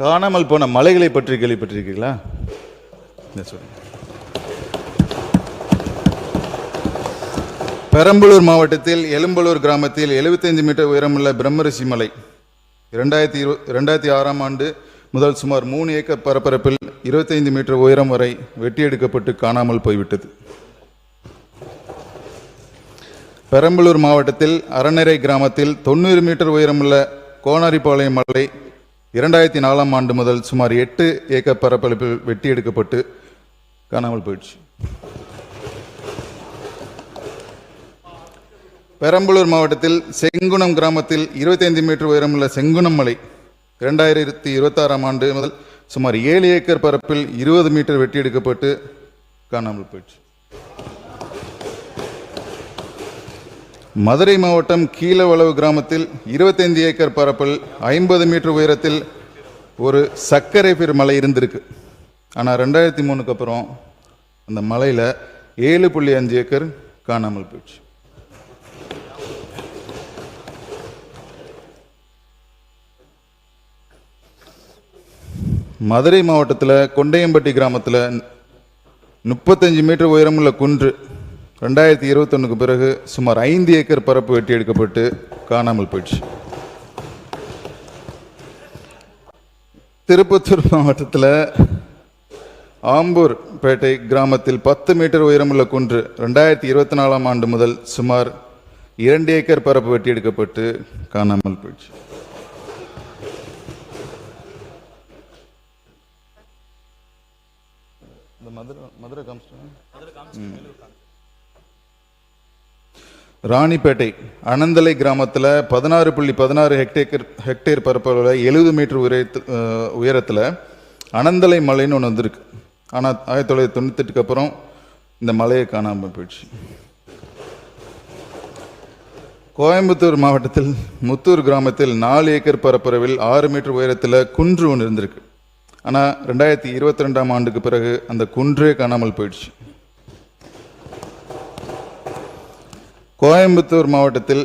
காணாமல் போன மலைகளை பற்றி கேள்விப்பட்டிருக்கீங்களா? பெரம்பலூர் மாவட்டத்தில் எழும்பலூர் கிராமத்தில் 75 மீட்டர் உயரமுள்ள பிரம்மரிஷி மலை 2006ஆம் ஆண்டு முதல் சுமார் 3 ஏக்கர் பரப்பரப்பில் 25 மீட்டர் உயரம் வரை வெட்டி எடுக்கப்பட்டு காணாமல் போய்விட்டது. பெரம்பலூர் மாவட்டத்தில் அறநெறை கிராமத்தில் 90 மீட்டர் உயரமுள்ள கோனாரிபாளையம் மலை 2004ஆம் ஆண்டு முதல் சுமார் 8 ஏக்கர் பரப்பரப்பில் வெட்டி எடுக்கப்பட்டு காணாமல் போயிடுச்சு. பெரம்பலூர் மாவட்டத்தில் செங்குணம் கிராமத்தில் 25 மீட்டர் உயரமுள்ள செங்குணம் மலை 2026ஆம் ஆண்டு முதல் சுமார் 7 ஏக்கர் பரப்பில் 20 மீட்டர் வெட்டி எடுக்கப்பட்டு காணாமல் போயிடுச்சு. மதுரை மாவட்டம் கீழவளவு கிராமத்தில் 25 ஏக்கர் பரப்பில் 50 மீட்டர் உயரத்தில் ஒரு சர்க்கரை பெரு மலை இருந்திருக்கு. ஆனால் 2003க்கு அப்புறம் அந்த மலையில் 7.5 ஏக்கர் காணாமல் போயிடுச்சு. மதுரை மாவட்டத்தில் கொண்டையம்பட்டி கிராமத்தில் 35 மீட்டர் உயரமுள்ள குன்று 2021க்கு பிறகு சுமார் 5 ஏக்கர் பரப்பு வெட்டி எடுக்கப்பட்டு காணாமல் போயிடுச்சு. திருப்பத்தூர் மாவட்டத்தில் ஆம்பூர் பேட்டை கிராமத்தில் 10 மீட்டர் உயரமுள்ள குன்று 2024ஆம் ஆண்டு முதல் சுமார் 2 ஏக்கர் பரப்பு வெட்டி எடுக்கப்பட்டு காணாமல் போயிடுச்சு. ராணிப்பேட்டை அனந்தலை கிராமத்தில் 16.16 ஹெக்டேர் பரப்பளவில் 70 மீட்டர் உயரத்தில் அனந்தலை மலைன்னு ஒன்று வந்திருக்கு. ஆனால் 1998க்கு அப்புறம் இந்த மலையை காணாமல் போயிடுச்சு. கோயம்புத்தூர் மாவட்டத்தில் முத்தூர் கிராமத்தில் 4 ஏக்கர் பரப்பளவில் 6 மீட்டர் உயரத்தில் குன்று ஒன்று இருந்திருக்கு. ஆனால் 2022ஆம் ஆண்டுக்கு பிறகு அந்த குன்றே காணாமல் போயிடுச்சு. கோயம்புத்தூர் மாவட்டத்தில்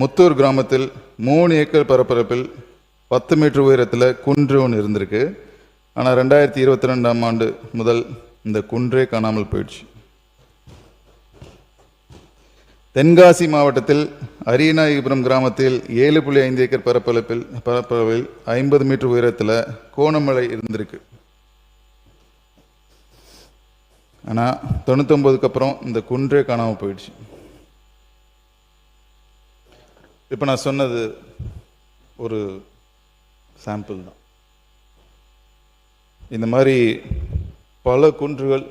முத்தூர் கிராமத்தில் 3 ஏக்கர் பரப்பரப்பில் 10 மீட்டர் உயரத்தில் குன்று ஒன்று இருந்திருக்கு. ஆனால் 2022ஆம் ஆண்டு முதல் இந்த குன்றே காணாமல் போயிடுச்சு. தென்காசி மாவட்டத்தில் அரியநாயகபுரம் கிராமத்தில் 7.5 ஏக்கர் பரப்பளவில் 50 மீட்டர் உயரத்தில் கோணமலை இருந்திருக்கு. ஆனால் 99க்கு அப்புறம் இந்த குன்றே காணாமல் போயிடுச்சு. இப்போ நான் சொன்னது ஒரு சாம்பிள் தான். இந்த மாதிரி பல குன்றுகள்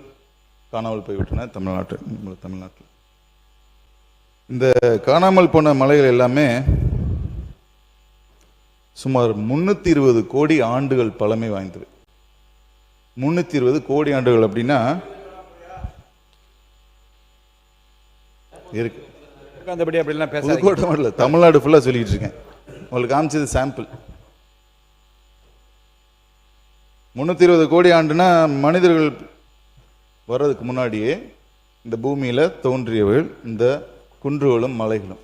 காணாமல் போய்விட்டன தமிழ்நாட்டில். இந்த காணாமல் போன மலைகள் எல்லாமே சுமார் 320 கோடி ஆண்டுகள் பழமை வாய்ந்தது. 320 கோடி ஆண்டுகள் அப்படின்னா இருக்கு. தமிழ்நாடு ஃபுல்லா சொல்லிட்டு இருக்கேன். உங்களுக்கு காமிச்சது சாம்பிள். 320 கோடி ஆண்டுனா மனிதர்கள் வர்றதுக்கு முன்னாடியே இந்த பூமியில தோன்றியவர்கள் இந்த குன்றுகளும் மலைகளும்.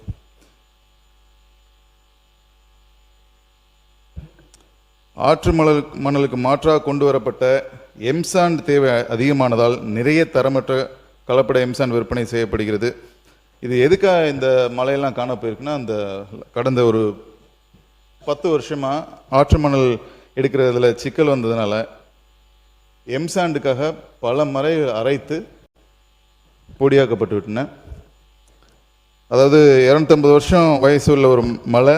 ஆற்று மணலுக்கு மாற்றாக கொண்டு வரப்பட்ட எம்சாண்ட் தேவை அதிகமானதால் நிறைய தரமற்ற கலப்பட எம்சாண்ட் விற்பனை செய்யப்படுகிறது. இது எதுக்காக இந்த மலையெல்லாம் காண போயிருக்குன்னா, அந்த கடந்த ஒரு 10 வருஷமா ஆற்று மணல் எடுக்கிறதுல சிக்கல் வந்ததுனால எம்சாண்டுக்காக பல மலைகள் அரைத்து பொடியாக்கப்பட்டு விட்டன. அதாவது 250 வருஷம் வயசு உள்ள ஒரு மலை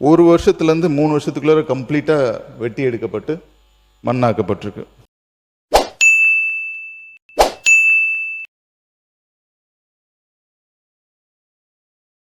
1 வருஷத்துலேருந்து 3 வருஷத்துக்குள்ளே கம்ப்ளீட்டாக வெட்டி எடுக்கப்பட்டு மண்ணாக்கப்பட்டிருக்கு.